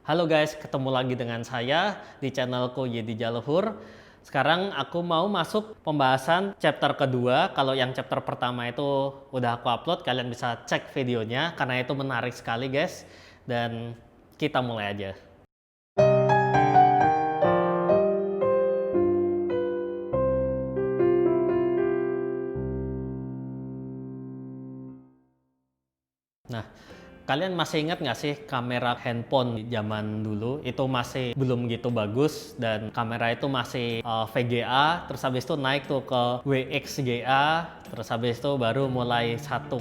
Halo guys, ketemu lagi dengan saya di channelku Yedi Jaluhur. Sekarang aku mau masuk pembahasan chapter kedua. Kalau yang chapter pertama itu udah aku upload, kalian bisa cek videonya karena itu menarik sekali guys. Dan kita mulai aja. Nah, kalian masih ingat nggak sih kamera handphone di zaman dulu itu masih belum gitu bagus dan kamera itu masih VGA, terus habis itu naik tuh ke WXGA, terus habis itu baru mulai 1,3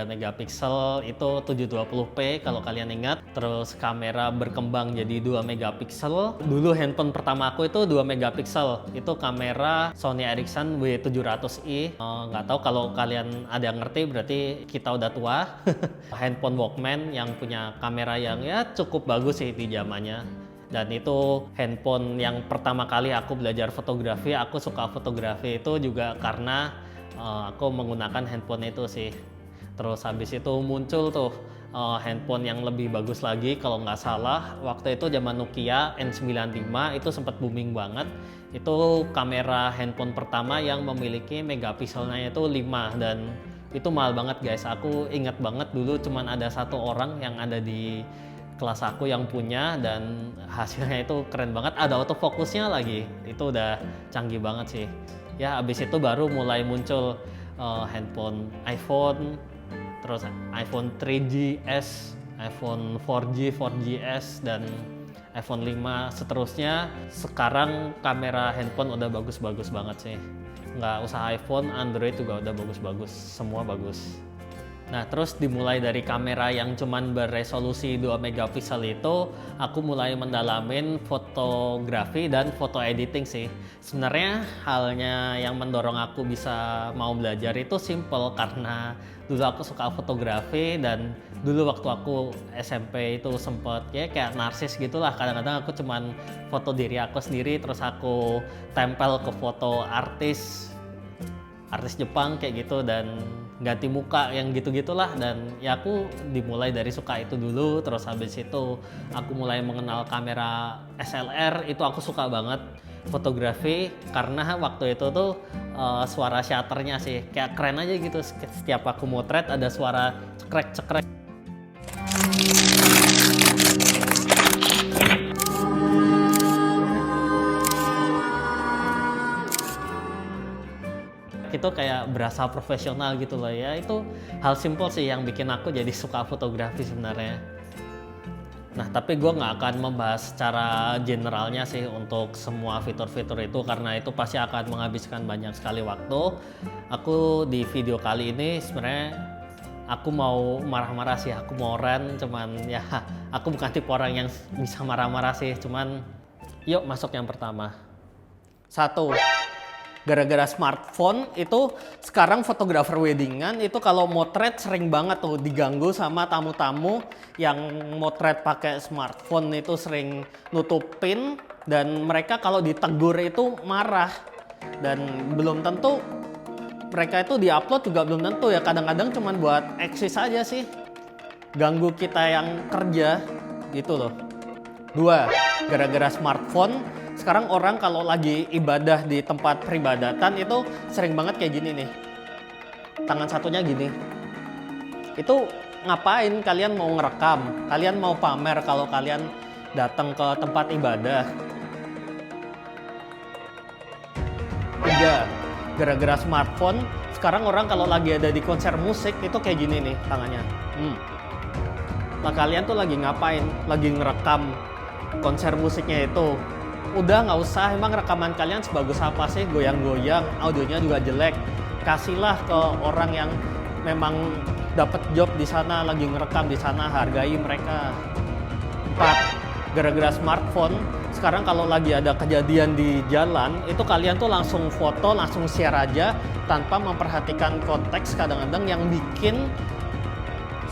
megapiksel itu 720p kalau kalian ingat. Terus kamera berkembang jadi 2 megapiksel. Dulu handphone pertama aku itu 2 megapiksel. Itu kamera Sony Ericsson W700i. Nggak tahu kalau kalian ada yang ngerti berarti kita udah tua. Handphone Walkman yang punya kamera yang ya cukup bagus sih di zamannya. Dan itu handphone yang pertama kali aku belajar fotografi. Aku suka fotografi itu juga karena aku menggunakan handphone itu sih. Terus habis itu muncul tuh handphone yang lebih bagus lagi. Kalau nggak salah waktu itu zaman Nokia N95 itu sempat booming banget. Itu kamera handphone pertama yang memiliki megapikselnya itu 5 dan itu mahal banget guys. Aku ingat banget dulu cuman ada satu orang yang ada di kelas aku yang punya dan hasilnya itu keren banget. Ada autofocusnya lagi. Itu udah canggih banget sih. Ya abis itu baru mulai muncul handphone iPhone, terus iPhone 3GS, iPhone 4G, 4GS dan iPhone 5 seterusnya. Sekarang kamera handphone udah bagus-bagus banget sih. Nggak usah iPhone, Android juga udah bagus-bagus, semua bagus. Nah, terus dimulai dari kamera yang cuman beresolusi 2 megapiksel itu, aku mulai mendalamin fotografi dan foto editing sih. Sebenarnya halnya yang mendorong aku bisa mau belajar itu simple karena dulu aku suka fotografi dan dulu waktu aku SMP itu sempet ya kayak narsis gitulah. Kadang-kadang aku cuman foto diri aku sendiri terus aku tempel ke foto artis Jepang kayak gitu dan ganti muka yang gitu-gitulah. Dan ya aku dimulai dari suka itu dulu. Terus habis itu aku mulai mengenal kamera SLR. Itu aku suka banget fotografi karena waktu itu tuh suara shutternya sih kayak keren aja gitu. Setiap aku motret ada suara cekrek-cekrek. Itu kayak berasa profesional gitu loh ya. Itu hal simple sih yang bikin aku jadi suka fotografi sebenarnya. Nah, tapi gue nggak akan membahas secara generalnya sih untuk semua fitur-fitur itu karena itu pasti akan menghabiskan banyak sekali waktu. Aku di video kali ini sebenarnya aku mau marah-marah sih, aku mau rant, cuman ya aku bukan tipe orang yang bisa marah-marah sih, cuman yuk masuk yang pertama. Satu, gara-gara smartphone itu sekarang fotografer weddingan itu kalau motret sering banget tuh diganggu sama tamu-tamu yang motret pakai smartphone itu sering nutupin dan mereka kalau ditegur itu marah dan belum tentu mereka itu diupload juga belum tentu ya, kadang-kadang cuman buat eksis aja sih, ganggu kita yang kerja gitu loh. Dua, gara-gara smartphone sekarang orang kalau lagi ibadah di tempat peribadatan itu sering banget kayak gini nih. Tangan satunya gini. Itu ngapain? Kalian mau ngerekam? Kalian mau pamer kalau kalian datang ke tempat ibadah? Tiga, gara-gara smartphone sekarang orang kalau lagi ada di konser musik itu kayak gini nih tangannya. Lah kalian tuh lagi ngapain? Lagi ngerekam konser musiknya itu. Udah nggak usah, emang rekaman kalian sebagus apa sih, goyang-goyang, audionya juga jelek. Kasihlah ke orang yang memang dapat job di sana, lagi ngerekam di sana, hargai mereka. 4, gara-gara smartphone sekarang kalau lagi ada kejadian di jalan itu kalian tuh langsung foto, langsung share aja tanpa memperhatikan konteks. Kadang-kadang yang bikin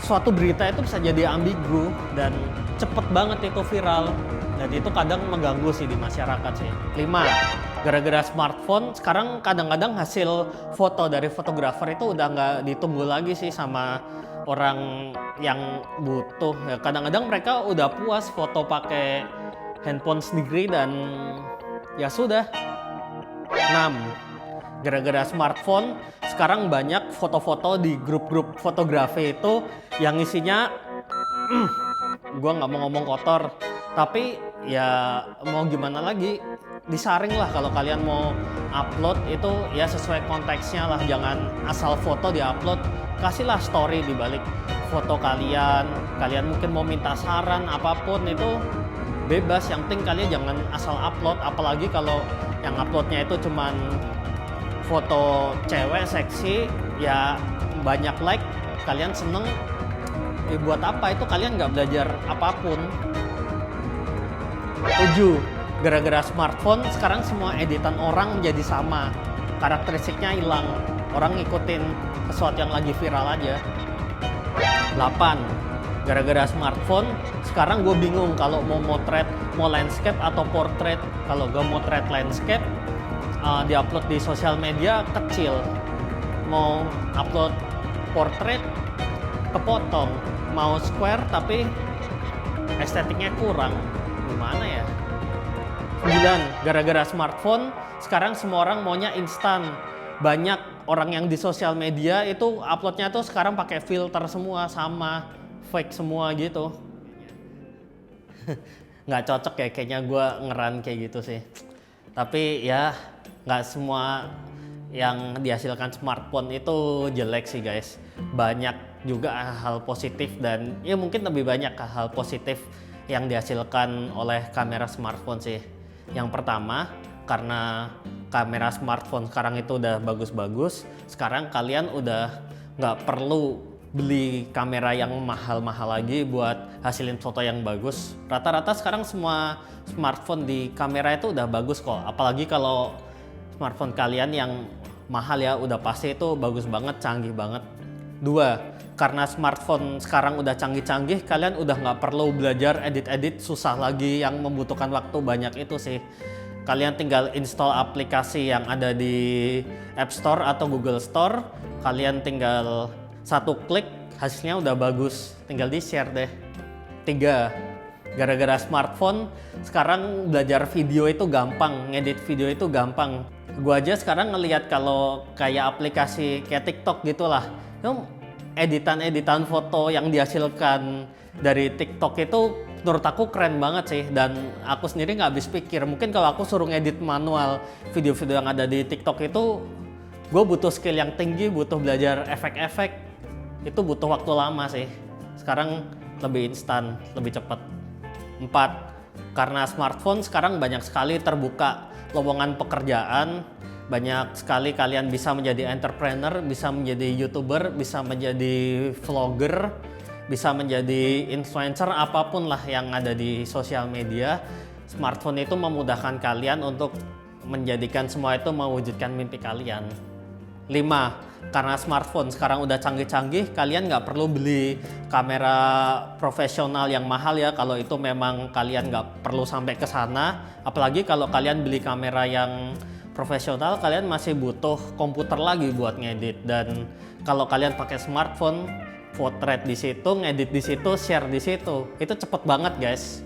suatu berita itu bisa jadi ambigu dan cepet banget itu viral. Dan itu kadang mengganggu sih di masyarakat sih. 5, gara-gara smartphone sekarang kadang-kadang hasil foto dari fotografer itu udah nggak ditunggu lagi sih sama orang yang butuh ya, kadang-kadang mereka udah puas foto pakai handphone sendiri dan ya sudah. 6. Gara-gara smartphone sekarang banyak foto-foto di grup-grup fotografi itu yang isinya gue nggak mau ngomong kotor, tapi ya mau gimana lagi, disaring lah. Kalau kalian mau upload itu ya sesuai konteksnya lah, jangan asal foto di-upload. Kasihlah story di balik foto kalian mungkin mau minta saran apapun itu bebas, yang penting kalian jangan asal upload. Apalagi kalau yang uploadnya itu cuman foto cewek seksi ya banyak like, kalian seneng, buat apa itu, kalian nggak belajar apapun. 7. Gara-gara smartphone sekarang semua editan orang menjadi sama, karakteristiknya hilang, orang ngikutin sesuatu yang lagi viral aja. 8. Gara-gara smartphone sekarang gue bingung kalau mau motret, mau landscape atau portrait. Kalau gue motret landscape diupload di sosial media kecil, mau upload portrait kepotong, mau square tapi estetiknya kurang, gimana ya. 9. Gara-gara smartphone sekarang semua orang maunya instan. Banyak orang yang di sosial media itu uploadnya tuh sekarang pakai filter semua, sama fake semua gitu. Nggak cocok ya kayaknya gue ngeran kayak gitu sih. Tapi ya nggak semua yang dihasilkan smartphone itu jelek sih guys. Banyak juga hal positif, dan ya mungkin lebih banyak hal positif yang dihasilkan oleh kamera smartphone sih. Yang pertama, karena kamera smartphone sekarang itu udah bagus-bagus, sekarang kalian udah nggak perlu beli kamera yang mahal-mahal lagi buat hasilin foto yang bagus. Rata-rata sekarang semua smartphone di kamera itu udah bagus kok. Apalagi kalau smartphone kalian yang mahal ya, udah pasti itu bagus banget, canggih banget. 2. Karena smartphone sekarang udah canggih-canggih, kalian udah nggak perlu belajar edit-edit susah lagi yang membutuhkan waktu banyak itu sih. Kalian tinggal install aplikasi yang ada di App Store atau Google Store, kalian tinggal satu klik, hasilnya udah bagus, tinggal di-share deh. 3. Gara-gara smartphone sekarang belajar video itu gampang, ngedit video itu gampang. Gua aja sekarang ngelihat kalau kayak aplikasi kayak TikTok gitulah, editan-editan foto yang dihasilkan dari TikTok itu menurut aku keren banget sih, dan aku sendiri nggak habis pikir. Mungkin kalau aku suruh ngedit manual video-video yang ada di TikTok itu, gue butuh skill yang tinggi, butuh belajar efek-efek, itu butuh waktu lama sih. Sekarang lebih instan, lebih cepat. 4. Karena smartphone sekarang banyak sekali terbuka lowongan pekerjaan, banyak sekali kalian bisa menjadi entrepreneur, bisa menjadi YouTuber, bisa menjadi vlogger, bisa menjadi influencer, apapun lah yang ada di sosial media. Smartphone itu memudahkan kalian untuk menjadikan semua itu mewujudkan mimpi kalian. 5. Karena smartphone sekarang udah canggih-canggih, kalian nggak perlu beli kamera profesional yang mahal ya, kalau itu memang kalian nggak perlu sampai ke sana. Apalagi kalau kalian beli kamera yang profesional, kalian masih butuh komputer lagi buat ngedit. Dan kalau kalian pakai smartphone, potret di situ, ngedit di situ, share di situ, itu cepet banget guys.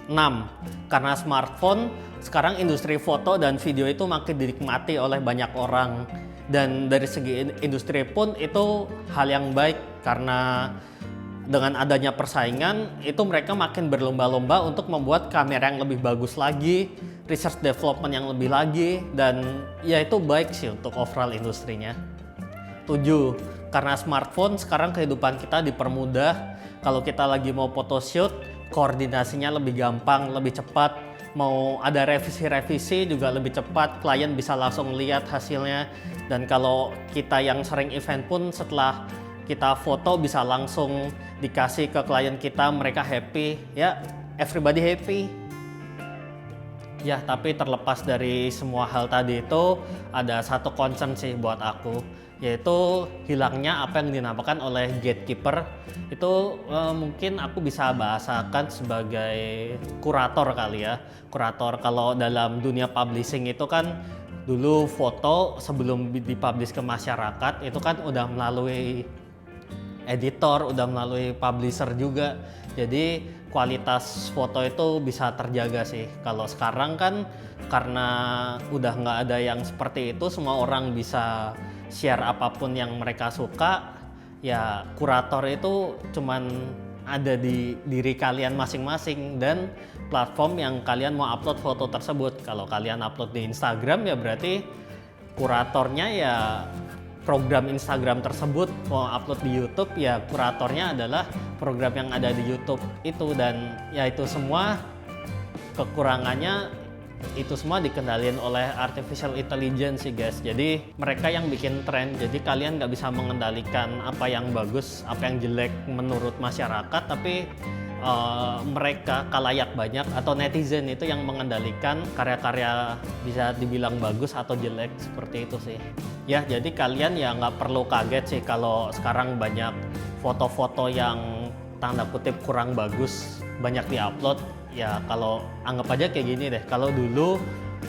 6. Karena smartphone sekarang industri foto dan video itu makin dinikmati oleh banyak orang, dan dari segi industri pun itu hal yang baik, karena dengan adanya persaingan itu mereka makin berlomba-lomba untuk membuat kamera yang lebih bagus lagi, research development yang lebih lagi, dan ya itu baik sih untuk overall industrinya. 7. Karena smartphone sekarang kehidupan kita dipermudah. Kalau kita lagi mau photoshoot, koordinasinya lebih gampang, lebih cepat. Mau ada revisi-revisi juga lebih cepat, klien bisa langsung lihat hasilnya. Dan kalau kita yang sering event pun, setelah kita foto bisa langsung dikasih ke klien kita, mereka happy, ya everybody happy. Ya, tapi terlepas dari semua hal tadi itu, ada satu concern sih buat aku, yaitu hilangnya apa yang dinamakan oleh gatekeeper. Itu mungkin aku bisa bahasakan sebagai kurator kali ya. Kurator kalau dalam dunia publishing itu kan, dulu foto sebelum dipublish ke masyarakat itu kan udah melalui editor, udah melalui publisher juga. Jadi kualitas foto itu bisa terjaga sih. Kalau sekarang kan karena udah nggak ada yang seperti itu, semua orang bisa share apapun yang mereka suka. Ya kurator itu cuman ada di diri kalian masing-masing dan platform yang kalian mau upload foto tersebut. Kalau kalian upload di Instagram ya berarti kuratornya ya program Instagram tersebut. Mau upload di YouTube ya kuratornya adalah program yang ada di YouTube itu. Dan ya itu semua kekurangannya itu semua dikendalikan oleh artificial intelligence sih guys. Jadi mereka yang bikin tren, jadi kalian nggak bisa mengendalikan apa yang bagus, apa yang jelek menurut masyarakat, tapi mereka kalayak banyak atau netizen itu yang mengendalikan karya-karya bisa dibilang bagus atau jelek, seperti itu sih. Ya jadi kalian ya nggak perlu kaget sih kalau sekarang banyak foto-foto yang tanda kutip kurang bagus banyak diupload. Ya kalau anggap aja kayak gini deh, kalau dulu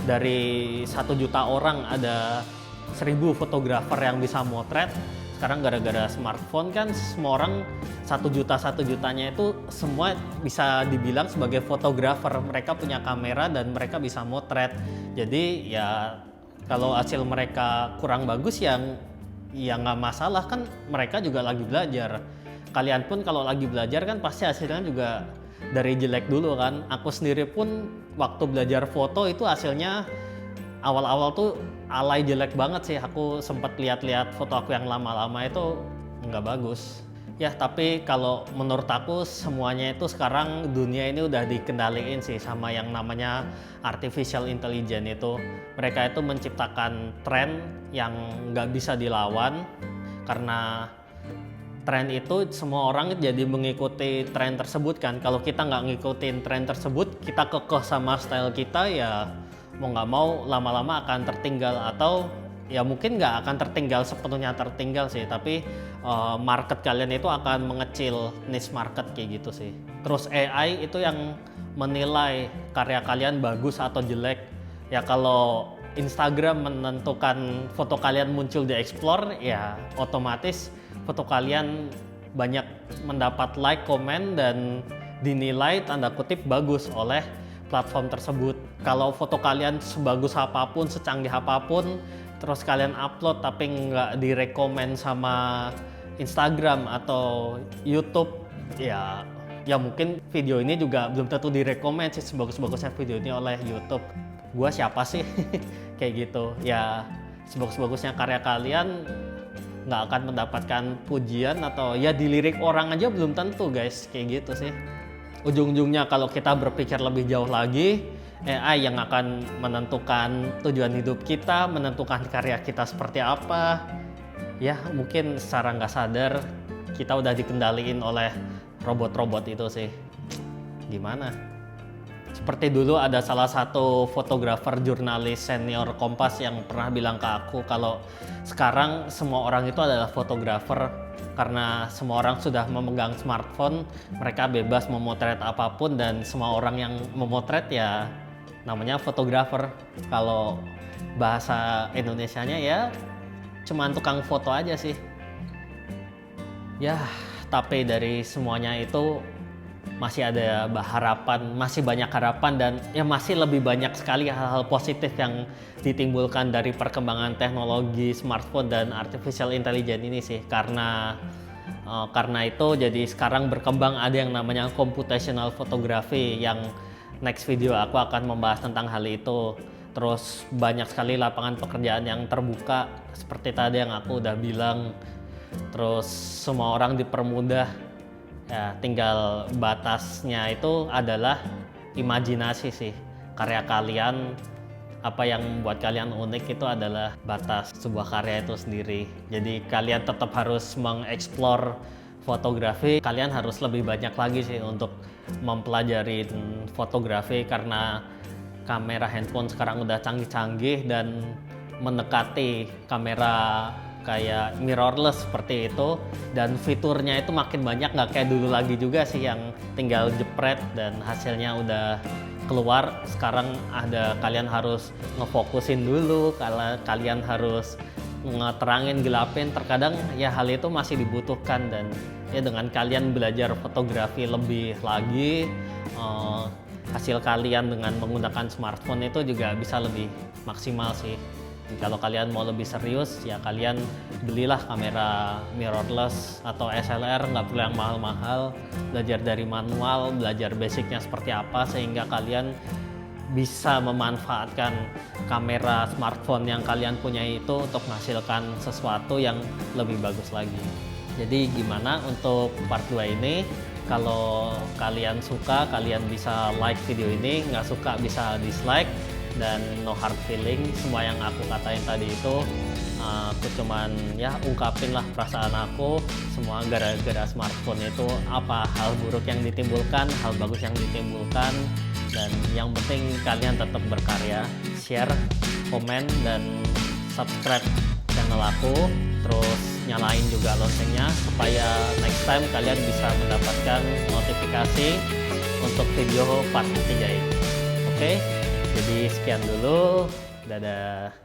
dari 1 juta orang ada 1000 fotografer yang bisa motret, sekarang gara-gara smartphone kan semua orang 1 jutanya itu semua bisa dibilang sebagai fotografer. Mereka punya kamera dan mereka bisa motret. Jadi ya kalau hasil mereka kurang bagus ya nggak masalah, kan mereka juga lagi belajar. Kalian pun kalau lagi belajar kan pasti hasilnya juga dari jelek dulu kan. Aku sendiri pun waktu belajar foto itu hasilnya awal-awal tuh alay, jelek banget sih. Aku sempat lihat-lihat foto aku yang lama-lama itu nggak bagus. Ya tapi kalau menurut aku semuanya itu sekarang dunia ini udah dikendaliin sih sama yang namanya artificial intelligence itu. Mereka itu menciptakan tren yang nggak bisa dilawan, karena tren itu semua orang jadi mengikuti tren tersebut kan. Kalau kita nggak ngikutin tren tersebut, kita kekeh sama style kita, ya mau nggak mau lama-lama akan tertinggal. Atau ya mungkin nggak akan tertinggal sepenuhnya tertinggal sih, tapi market kalian itu akan mengecil, niche market kayak gitu sih. Terus AI itu yang menilai karya kalian bagus atau jelek. Ya kalau Instagram menentukan foto kalian muncul di Explore, ya otomatis foto kalian banyak mendapat like, komen, dan dinilai tanda kutip bagus oleh platform tersebut. Kalau foto kalian sebagus apapun, secanggih apapun, terus kalian upload tapi nggak direkomend sama Instagram atau YouTube, ya mungkin video ini juga belum tentu direkomend sih sebagus-bagusnya video ini oleh YouTube. Gua siapa sih? Kayak gitu. Ya sebagus-bagusnya karya kalian nggak akan mendapatkan pujian, atau ya dilirik orang aja belum tentu guys, kayak gitu sih. Ujung-ujungnya kalau kita berpikir lebih jauh lagi, AI yang akan menentukan tujuan hidup kita, menentukan karya kita seperti apa. Ya mungkin secara nggak sadar kita udah dikendaliin oleh robot-robot itu sih. Gimana? Seperti dulu ada salah satu fotografer jurnalis senior Kompas yang pernah bilang ke aku kalau sekarang semua orang itu adalah fotografer, karena semua orang sudah memegang smartphone, mereka bebas memotret apapun, dan semua orang yang memotret ya namanya fotografer. Kalau bahasa Indonesianya ya cuman tukang foto aja sih. Ya tapi dari semuanya itu masih ada harapan, masih banyak harapan, dan ya masih lebih banyak sekali hal-hal positif yang ditimbulkan dari perkembangan teknologi smartphone dan artificial intelligence ini sih. Karena itu jadi sekarang berkembang ada yang namanya computational photography, yang next video aku akan membahas tentang hal itu. Terus banyak sekali lapangan pekerjaan yang terbuka seperti tadi yang aku udah bilang. Terus semua orang dipermudah. Ya, tinggal batasnya itu adalah imajinasi sih. Karya kalian, apa yang membuat kalian unik itu adalah batas sebuah karya itu sendiri. Jadi kalian tetap harus mengeksplor fotografi. Kalian harus lebih banyak lagi sih untuk mempelajari fotografi, karena kamera handphone sekarang udah canggih-canggih dan mendekati kamera kayak mirrorless seperti itu, dan fiturnya itu makin banyak, nggak kayak dulu lagi juga sih yang tinggal jepret dan hasilnya udah keluar. Sekarang ada kalian harus ngefokusin dulu, kalian harus ngeterangin, gelapin, terkadang ya hal itu masih dibutuhkan. Dan ya dengan kalian belajar fotografi lebih lagi, hasil kalian dengan menggunakan smartphone itu juga bisa lebih maksimal sih. Kalau kalian mau lebih serius, ya kalian belilah kamera mirrorless atau SLR, nggak perlu yang mahal-mahal. Belajar dari manual, belajar basicnya seperti apa, sehingga kalian bisa memanfaatkan kamera smartphone yang kalian punya itu untuk menghasilkan sesuatu yang lebih bagus lagi. Jadi gimana untuk part 2 ini? Kalau kalian suka, kalian bisa like video ini, nggak suka bisa dislike. Dan no hard feeling, semua yang aku katain tadi itu aku cuman ya ungkapin lah perasaan aku. Semua gara-gara smartphone itu apa hal buruk yang ditimbulkan, hal bagus yang ditimbulkan. Dan yang penting kalian tetap berkarya. Share, komen, dan subscribe channel aku. Terus nyalain juga loncengnya supaya next time kalian bisa mendapatkan notifikasi untuk video part 3 ini. Oke? Jadi sekian dulu, dadah.